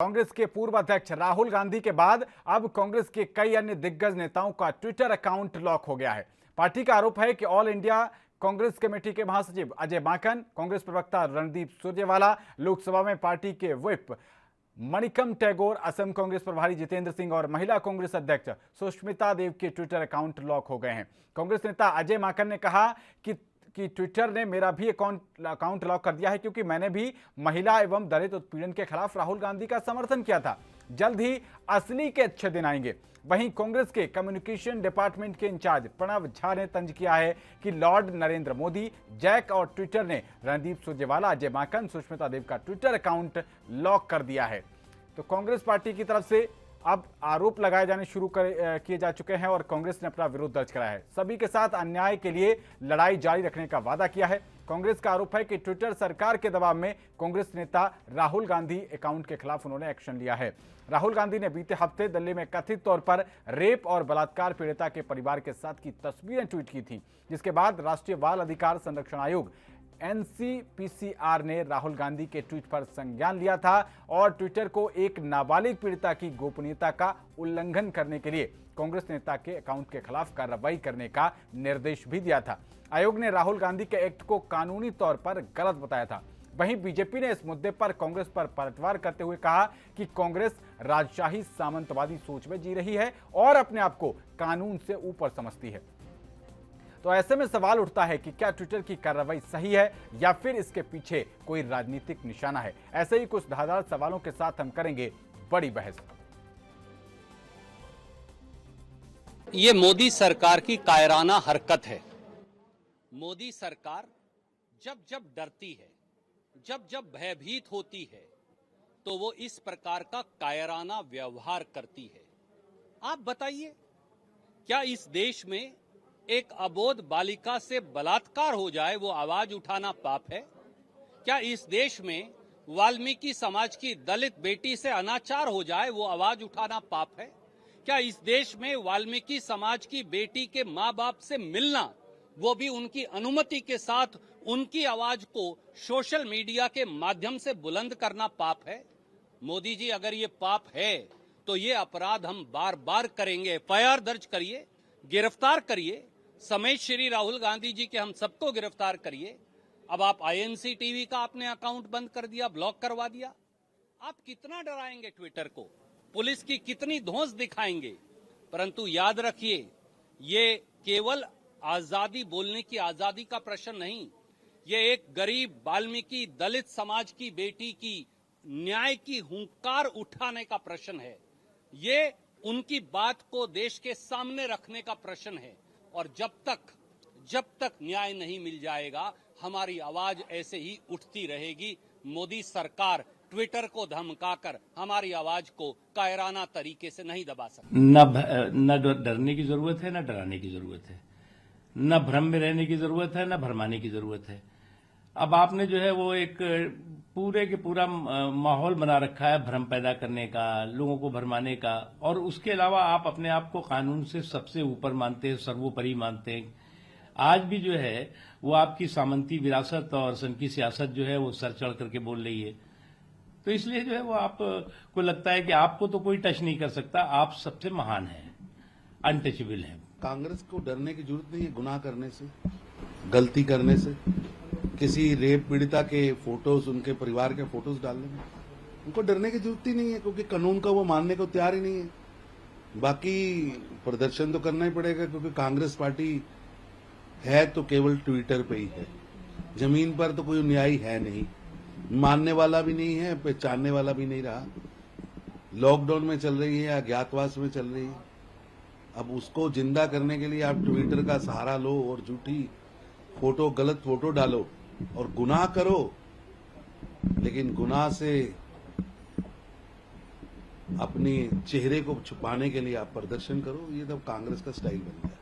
कांग्रेस के पूर्व अध्यक्ष राहुल गांधी के बाद अब कांग्रेस के कई अन्य दिग्गज नेताओं का ट्विटर अकाउंट लॉक हो गया है। पार्टी का आरोप है कि ऑल इंडिया कांग्रेस कमेटी के महासचिव अजय माकन, कांग्रेस प्रवक्ता रणदीप सुरजेवाला, लोकसभा में पार्टी के व्हिप मणिकम टैगोर, असम कांग्रेस प्रभारी जितेंद्र सिंह और महिला कांग्रेस अध्यक्ष सुष्मिता देव के ट्विटर अकाउंट लॉक हो गए हैं। कांग्रेस नेता अजय माकन ने कहा कि ट्विटर ने मेरा भी अकाउंट लॉक कर दिया है क्योंकि मैंने भी महिला एवं दलित उत्पीड़न के खिलाफ राहुल गांधी का समर्थन किया था। जल्द ही असली के अच्छे दिन आएंगे। वहीं कांग्रेस के कम्युनिकेशन डिपार्टमेंट के इंचार्ज प्रणव झा ने तंज किया है कि लॉर्ड नरेंद्र मोदी, जैक और ट्विटर ने रणदीप सुरजेवाला, अजय माकन, सुष्मिता देव का ट्विटर अकाउंट लॉक कर दिया है। तो कांग्रेस पार्टी की तरफ से अब आरोप लगाए जाने शुरू किए जा चुके हैं और कांग्रेस ने अपना विरोध दर्ज कराया है। सभी के साथ अन्याय के लिए लड़ाई जारी रखने का वादा किया है। कांग्रेस का आरोप है कि ट्विटर सरकार के दबाव में कांग्रेस नेता राहुल गांधी अकाउंट के खिलाफ उन्होंने एक्शन लिया है। राहुल गांधी ने बीते हफ्ते दिल्ली में कथित तौर पर रेप और बलात्कार पीड़िता के परिवार के साथ की तस्वीरें ट्वीट की थी, जिसके बाद राष्ट्रीय बाल अधिकार संरक्षण आयोग NCPCR ने राहुल गांधी के ट्वीट पर संज्ञान लिया था और ट्विटर को एक नाबालिग पीड़िता की गोपनीयता का उल्लंघन करने के लिए कांग्रेस नेता के अकाउंट के खिलाफ कार्रवाई करने का निर्देश भी दिया था। आयोग ने राहुल गांधी के एक्ट को कानूनी तौर पर गलत बताया था। वहीं बीजेपी ने इस मुद्दे पर कांग्रेस पर पलटवार करते हुए कहा कि कांग्रेस राजशाही सामंतवादी सोच में जी रही है और अपने आप को कानून से ऊपर समझती है। तो ऐसे में सवाल उठता है कि क्या ट्विटर की कार्रवाई सही है या फिर इसके पीछे कोई राजनीतिक निशाना है। ऐसे ही कुछ धारदार सवालों के साथ हम करेंगे बड़ी बहस। ये मोदी सरकार की कायराना हरकत है। मोदी सरकार जब जब डरती है, जब जब भयभीत होती है, तो वो इस प्रकार का कायराना व्यवहार करती है। आप बताइए, क्या इस देश में एक अबोध बालिका से बलात्कार हो जाए वो आवाज उठाना पाप है? क्या इस देश में वाल्मीकि समाज की दलित बेटी से अनाचार हो जाए वो आवाज उठाना पाप है? क्या इस देश में वाल्मीकि समाज की बेटी के माँ बाप से मिलना, वो भी उनकी अनुमति के साथ, उनकी आवाज को सोशल मीडिया के माध्यम से बुलंद करना पाप है? मोदी जी, अगर ये पाप है तो ये अपराध हम बार बार करेंगे। FIR दर्ज करिए, गिरफ्तार करिए, समेत श्री राहुल गांधी जी के हम सबको गिरफ्तार करिए। अब आप INC टीवी का आपने अकाउंट बंद कर दिया, ब्लॉक करवा दिया। आप कितना डराएंगे ट्विटर को, पुलिस की कितनी धौंस दिखाएंगे? परंतु याद रखिए, ये केवल आजादी, बोलने की आजादी का प्रश्न नहीं, ये एक गरीब वाल्मीकि दलित समाज की बेटी की न्याय की हुंकार उठाने का प्रश्न है। ये उनकी बात को देश के सामने रखने का प्रश्न है। और जब तक न्याय नहीं मिल जाएगा, हमारी आवाज ऐसे ही उठती रहेगी। मोदी सरकार ट्विटर को धमकाकर हमारी आवाज को कायराना तरीके से नहीं दबा सकती। न डरने की जरूरत है, न डराने की जरूरत है, न भ्रम में रहने की जरूरत है, न भरमाने की जरूरत है। अब आपने जो है वो एक पूरे के पूरा माहौल बना रखा है भ्रम पैदा करने का, लोगों को भरमाने का, और उसके अलावा आप अपने आप को कानून से सबसे ऊपर मानते हैं, सर्वोपरि मानते हैं। आज भी जो है वो आपकी सामंती विरासत और सन की सियासत जो है वो सर चढ़ करके बोल रही है। तो इसलिए जो है वो आपको लगता है कि आपको तो कोई टच नहीं कर सकता, आप सबसे महान हैं, अनटचेबल हैं। कांग्रेस को डरने की जरूरत नहीं है गुनाह करने से, गलती करने से, किसी रेप पीड़िता के फोटोज, उनके परिवार के फोटोज डालने में उनको डरने की जरूरत ही नहीं है, क्योंकि कानून का वो मानने को तैयार ही नहीं है। बाकी प्रदर्शन तो करना ही पड़ेगा, क्योंकि कांग्रेस पार्टी है तो केवल ट्विटर पे ही है, जमीन पर तो कोई न्याय है नहीं, मानने वाला भी नहीं है, पहचानने वाला भी नहीं रहा। लॉकडाउन में चल रही है, अज्ञातवास में चल रही है। अब उसको जिंदा करने के लिए आप ट्विटर का सहारा लो और झूठी फोटो, गलत फोटो डालो और गुनाह करो। लेकिन गुनाह से अपने चेहरे को छुपाने के लिए आप प्रदर्शन करो, ये तो कांग्रेस का स्टाइल बन गया।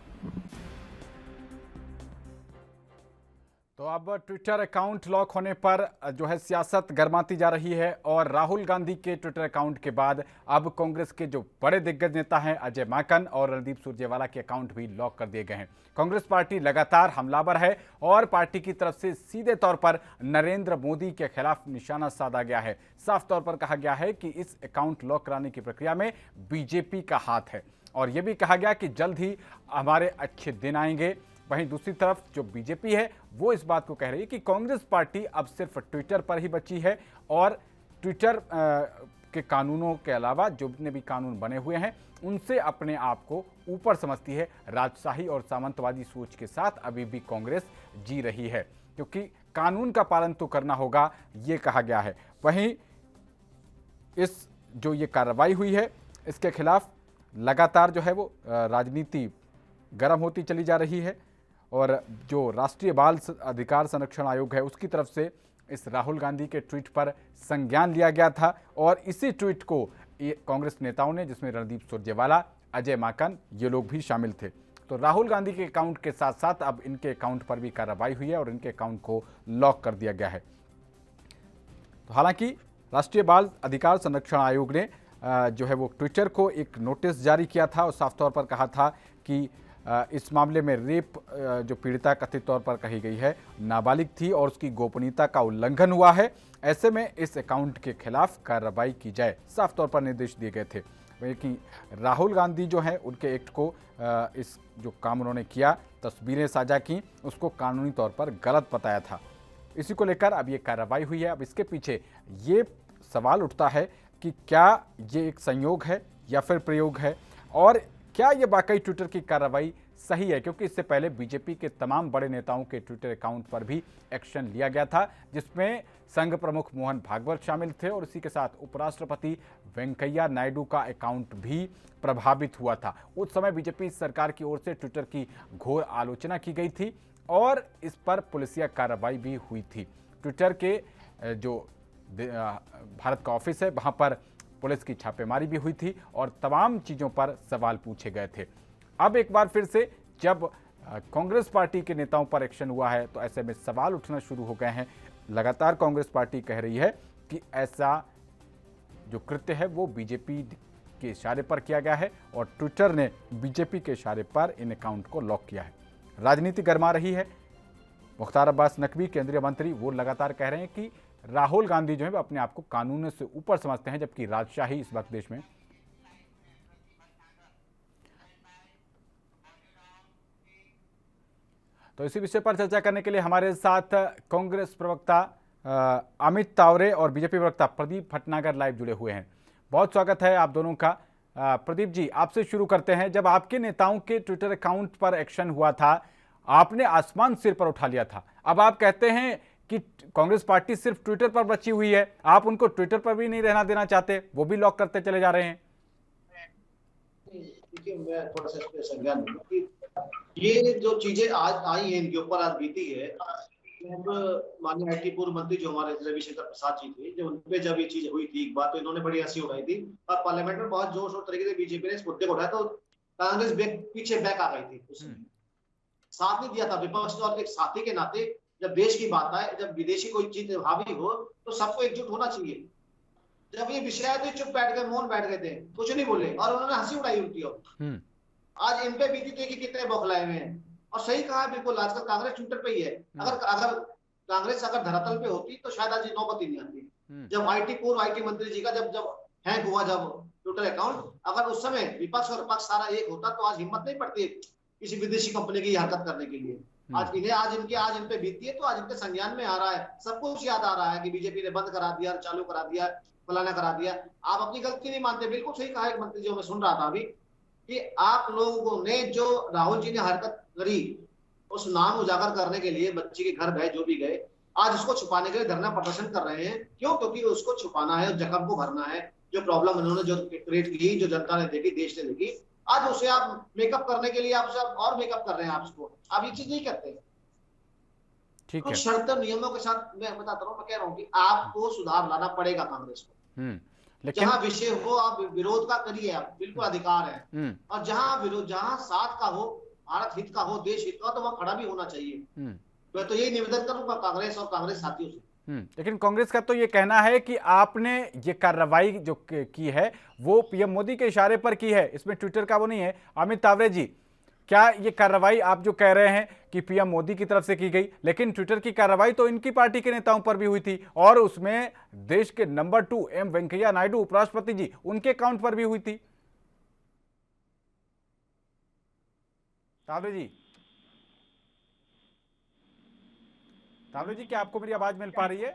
तो अब ट्विटर अकाउंट लॉक होने पर जो है सियासत गर्माती जा रही है और राहुल गांधी के ट्विटर अकाउंट के बाद अब कांग्रेस के जो बड़े दिग्गज नेता हैं अजय माकन और रणदीप सुरजेवाला के अकाउंट भी लॉक कर दिए गए हैं। कांग्रेस पार्टी लगातार हमलावर है और पार्टी की तरफ से सीधे तौर पर नरेंद्र मोदी के खिलाफ निशाना साधा गया है। साफ तौर पर कहा गया है कि इस अकाउंट लॉक कराने की प्रक्रिया में बीजेपी का हाथ है और यह भी कहा गया कि जल्द ही हमारे अच्छे दिन आएंगे। वहीं दूसरी तरफ जो बीजेपी है वो इस बात को कह रही है कि कांग्रेस पार्टी अब सिर्फ ट्विटर पर ही बची है और ट्विटर के कानूनों के अलावा जो जितने भी कानून बने हुए हैं उनसे अपने आप को ऊपर समझती है। राजशाही और सामंतवादी सोच के साथ अभी भी कांग्रेस जी रही है क्योंकि कानून का पालन तो करना होगा, ये कहा गया है। वहीं इस जो ये कार्रवाई हुई है इसके खिलाफ लगातार जो है वो राजनीति गर्म होती चली जा रही है और जो राष्ट्रीय बाल अधिकार संरक्षण आयोग है उसकी तरफ से इस राहुल गांधी के ट्वीट पर संज्ञान लिया गया था और इसी ट्वीट को कांग्रेस नेताओं ने, जिसमें रणदीप सुरजेवाला, अजय माकन ये लोग भी शामिल थे, तो राहुल गांधी के अकाउंट के साथ साथ अब इनके अकाउंट पर भी कार्रवाई हुई है और इनके अकाउंट को लॉक कर दिया गया है। तो हालांकि राष्ट्रीय बाल अधिकार संरक्षण आयोग ने जो है वो ट्विटर को एक नोटिस जारी किया था और साफ तौर पर कहा था कि इस मामले में रेप जो पीड़िता कथित तौर पर कही गई है नाबालिग थी और उसकी गोपनीयता का उल्लंघन हुआ है, ऐसे में इस अकाउंट के खिलाफ कार्रवाई की जाए, साफ तौर पर निर्देश दिए गए थे। कि राहुल गांधी जो है उनके एक्ट को इस जो काम उन्होंने किया, तस्वीरें साझा की, उसको कानूनी तौर पर गलत बताया था। इसी को लेकर अब ये कार्रवाई हुई है। अब इसके पीछे ये सवाल उठता है कि क्या ये एक संयोग है या फिर प्रयोग है और क्या ये वाकई ट्विटर की कार्रवाई सही है, क्योंकि इससे पहले बीजेपी के तमाम बड़े नेताओं के ट्विटर अकाउंट पर भी एक्शन लिया गया था जिसमें संघ प्रमुख मोहन भागवत शामिल थे और इसी के साथ उपराष्ट्रपति वेंकैया नायडू का अकाउंट भी प्रभावित हुआ था। उस समय बीजेपी सरकार की ओर से ट्विटर की घोर आलोचना की गई थी और इस पर पुलिसिया कार्रवाई भी हुई थी। ट्विटर के जो भारत का ऑफिस है वहां पर पुलिस की छापेमारी भी हुई थी और तमाम चीज़ों पर सवाल पूछे गए थे। अब एक बार फिर से जब कांग्रेस पार्टी के नेताओं पर एक्शन हुआ है तो ऐसे में सवाल उठना शुरू हो गए हैं। लगातार कांग्रेस पार्टी कह रही है कि ऐसा जो कृत्य है वो बीजेपी के इशारे पर किया गया है और ट्विटर ने बीजेपी के इशारे पर इन अकाउंट को लॉक किया है। राजनीति गर्मा रही है। मुख्तार अब्बास नकवी केंद्रीय मंत्री वो लगातार कह रहे हैं कि राहुल गांधी जो है अपने आप को कानून से ऊपर समझते हैं जबकि राजशाही इस वक्त देश में। तो इसी विषय पर चर्चा करने के लिए हमारे साथ कांग्रेस प्रवक्ता अमित तावरे और बीजेपी प्रवक्ता प्रदीप भटनागर लाइव जुड़े हुए हैं। बहुत स्वागत है आप दोनों का। प्रदीप जी, आपसे शुरू करते हैं। जब आपके नेताओं के ट्विटर अकाउंट पर एक्शन हुआ था आपने आसमान सिर पर उठा लिया था, अब आप कहते हैं कि कांग्रेस पार्टी सिर्फ ट्विटर पर बची हुई है, आप उनको ट्विटर पर भी नहीं रहना देना चाहते, वो भी लॉक करते चले जा रहे हैं। देखिए, मैं थोड़ा सा इस पे संज्ञान लूं कि ये जो चीजें आज आई हैं इनके ऊपर आज बीती है, माननीय आईटी पूर्व मंत्री जो हमारे रविशंकर प्रसाद जी थे, जब उनपे जब ये चीज हुई थी एक बात, तो इन्होंने बड़ी हंसी उड़ाई थी और पार्लियामेंट में बहुत जोर शोर तरीके से बीजेपी ने इस मुद्दे को उठाया तो कांग्रेस पीछे बैक आ गई थी। उसने साथ नहीं दिया था विपक्ष ने और एक साथी के नाते जब देश की बात आए, जब विदेशी कोई चीज हावी हो तो सबको एकजुट होना चाहिए। जब ये विषय आया तो चुप बैठ गए, मौन बैठ गए थे, कुछ नहीं बोले और उन्होंने हंसी उड़ाई उनकी। आज इन पे बीती थी कि कितने बौखलाए हुए हैं और सही कहा है बिल्कुल, आजकल कांग्रेस ट्विटर पे ही है। अगर कांग्रेस अगर धरातल पे होती तो शायद आज नौबत ही नहीं आती। जब पूर्व आईटी मंत्री जी का जब हैंग हुआ जब ट्विटर अकाउंट, अगर उस समय विपक्ष और पक्ष सारा एक होता तो आज हिम्मत नहीं पड़ती किसी विदेशी कंपनी की हरकत करने के लिए। आज इन पे बीती है तो आज इनके संज्ञान में आ रहा है, सब कुछ याद आ रहा है कि बीजेपी ने बंद करा दिया, चालू करा दिया, फलाना करा दिया। आप अपनी गलती नहीं मानते। बिल्कुल सही कहा एक मंत्री जो मैं सुन रहा था अभी कि आप लोगों ने जो राहुल जी ने हरकत करी उस नाम उजागर करने के लिए बच्ची के घर गए, जो भी गए, आज उसको छुपाने के लिए धरना प्रदर्शन कर रहे हैं। क्यों? क्योंकि उसको छुपाना है, जख्म को भरना है। जो प्रॉब्लम उन्होंने जो क्रिएट की, जो जनता ने देखी, देश ने देखी, आज उसे आप मेकअप करने के लिए आप और मेकअप कर रहे हैं। आप उसको आप ये चीज नहीं करते। ठीक कुछ है, शर्त नियमों के साथ मैं बताता रहा हूँ, मैं कह रहा हूँ कि आपको सुधार लाना पड़ेगा कांग्रेस को। लेकिन जहाँ विषय हो आप विरोध का करिए, आप बिल्कुल अधिकार है। और जहाँ विरोध, जहाँ साथ का हो, भारत हित का हो, देश हित का, तो वहाँ खड़ा भी होना चाहिए। मैं तो यही निवेदन करूंगा कांग्रेस और कांग्रेस साथियों से। लेकिन कांग्रेस का तो ये कहना है कि आपने ये कार्रवाई जो की है वो पीएम मोदी के इशारे पर की है, इसमें ट्विटर का वो नहीं है। अमित तावरे जी, क्या ये कार्रवाई आप जो कह रहे हैं कि पीएम मोदी की तरफ से की गई, लेकिन ट्विटर की कार्रवाई तो इनकी पार्टी के नेताओं पर भी हुई थी और उसमें देश के नंबर 2 एम वेंकैया नायडू उपराष्ट्रपति जी, उनके अकाउंट पर भी हुई थी। तावरे जी, तावरे जी, क्या आपको मेरी आवाज मिल पा रही है?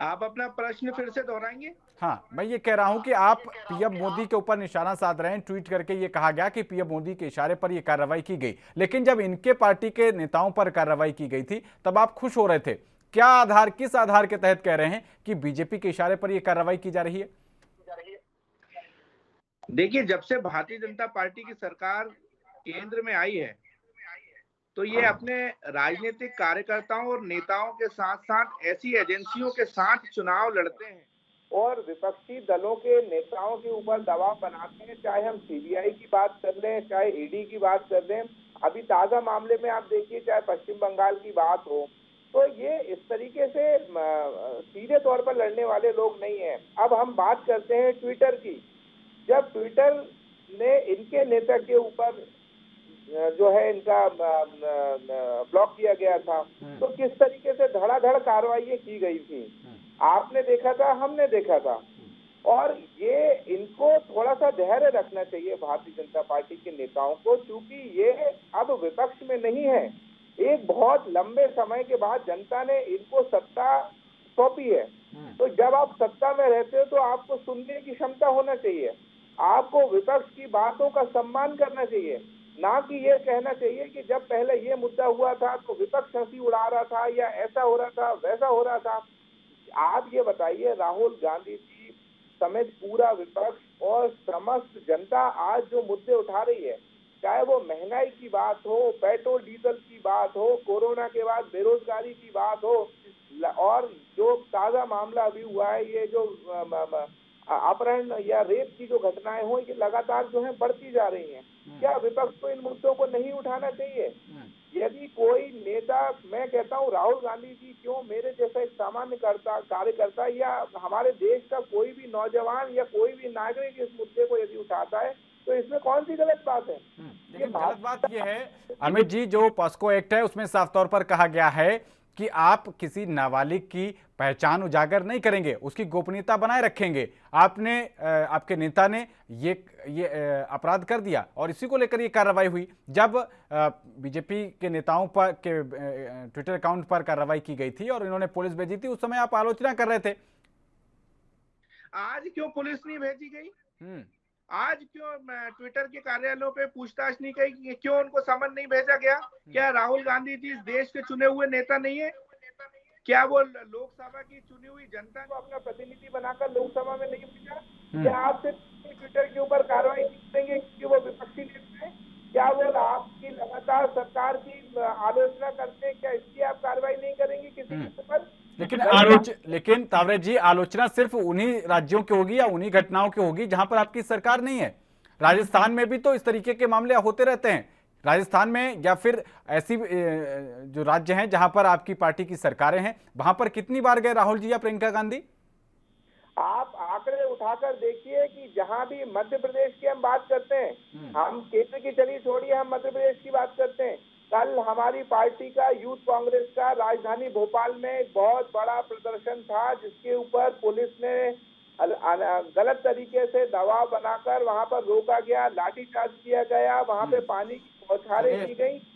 आप अपना प्रश्न फिर से दोहराएंगे? हाँ, मैं ये कह रहा हूं कि आप पीएम मोदी के ऊपर निशाना साध रहे हैं। ट्वीट करके ये कहा गया कि पीएम मोदी के इशारे पर ये कार्रवाई की गई, लेकिन जब इनके पार्टी के नेताओं पर कार्रवाई की गई थी तब आप खुश हो रहे थे। क्या आधार, किस आधार के तहत कह रहे हैं कि बीजेपी के इशारे पर यह कार्रवाई की जा रही है? देखिए, जब से भारतीय जनता पार्टी की सरकार केंद्र में आई है तो ये अपने राजनीतिक कार्यकर्ताओं और नेताओं के साथ साथ ऐसी एजेंसियों के साथ चुनाव लड़ते हैं और विपक्षी दलों के नेताओं के ऊपर दबाव बनाते हैं, चाहे हम सीबीआई की बात कर लें, चाहे ईडी की बात कर लें। अभी ताजा मामले में आप देखिए, चाहे पश्चिम बंगाल की बात हो, तो ये इस तरीके से सीधे तौर पर लड़ने वाले लोग नहीं हैं। अब हम बात करते हैं ट्विटर की। जब ट्विटर ने इनके नेता के ऊपर जो है इनका ब्लॉक किया गया था, तो किस तरीके से धड़ाधड़ कार्रवाई की गई थी, आपने देखा था, हमने देखा था। और ये इनको थोड़ा सा धैर्य रखना चाहिए भारतीय जनता पार्टी के नेताओं को, क्योंकि ये अब विपक्ष में नहीं है। एक बहुत लंबे समय के बाद जनता ने इनको सत्ता सौंपी है, तो जब आप सत्ता में रहते हो तो आपको सुनने की क्षमता होना चाहिए, आपको विपक्ष की बातों का सम्मान करना चाहिए, ना कि ये कहना चाहिए कि जब पहले ये मुद्दा हुआ था तो विपक्ष हंसी उड़ा रहा था या ऐसा हो रहा था, वैसा हो रहा था। आप ये बताइए, राहुल गांधी जी समेत पूरा विपक्ष और समस्त जनता आज जो मुद्दे उठा रही है, चाहे वो महंगाई की बात हो, पेट्रोल डीजल की बात हो, कोरोना के बाद बेरोजगारी की बात हो, और जो ताजा मामला अभी हुआ है, ये जो अपहरण या रेप की जो घटनाएं हो, ये लगातार जो है बढ़ती जा रही हैं। क्या विपक्ष को इन मुद्दों को नहीं उठाना चाहिए? यदि कोई नेता, मैं कहता हूं राहुल गांधी जी क्यों, मेरे जैसा एक सामान्य कार्यकर्ता या हमारे देश का कोई भी नौजवान या कोई भी नागरिक इस मुद्दे को यदि उठाता है तो इसमें कौन सी गलत बात है? लेकिन गलत बात यह है अमित जी, जो पॉस्को एक्ट है उसमें साफ तौर पर कहा गया है कि आप किसी नाबालिग की पहचान उजागर नहीं करेंगे, उसकी गोपनीयता बनाए रखेंगे। आपने, आपके नेता ने ये अपराध कर दिया और इसी को लेकर ये कार्रवाई हुई। जब बीजेपी के नेताओं पर के ट्विटर अकाउंट पर कार्रवाई की गई थी और इन्होंने पुलिस भेजी थी, उस समय आप आलोचना कर रहे थे। आज क्यों पुलिस नहीं भेजी गई? आज क्यों ट्विटर के कार्यालयों पे पूछताछ नहीं की? क्यों उनको समन नहीं भेजा गया? क्या राहुल गांधी जी इस देश के चुने हुए नेता नहीं है? क्या वो लोकसभा की चुनी हुई जनता को अपना प्रतिनिधि बनाकर लोकसभा में नहीं भेजा? क्या आप सिर्फ ट्विटर के ऊपर कार्रवाई करेंगे क्योंकि वो विपक्षी नेता है? क्या वो आपकी लगातार सरकार की आलोचना करते हैं, क्या इसकी आप कार्रवाई नहीं करेंगे किसी के ऊपर? लेकिन तावरे जी, आलोचना सिर्फ उन्हीं राज्यों की होगी या उन्हीं घटनाओं की होगी जहां पर आपकी सरकार नहीं है। राजस्थान में भी तो इस तरीके के मामले होते रहते हैं। राजस्थान में या फिर ऐसी जो राज्य हैं जहां पर आपकी पार्टी की सरकारें हैं, वहां पर कितनी बार गए राहुल जी या प्रियंका गांधी? आप आंकड़े उठाकर देखिए कि जहां भी मध्य प्रदेश की हम बात करते हैं, हम केंद्र की चलिए छोड़िए, हम मध्य प्रदेश की बात करते हैं। कल हमारी पार्टी का, यूथ कांग्रेस का, राजधानी भोपाल में एक बहुत बड़ा प्रदर्शन था जिसके ऊपर पुलिस ने गलत तरीके से दबाव बनाकर वहां पर रोका गया, लाठीचार्ज किया गया, वहां पे पानी की बौछारें की गई।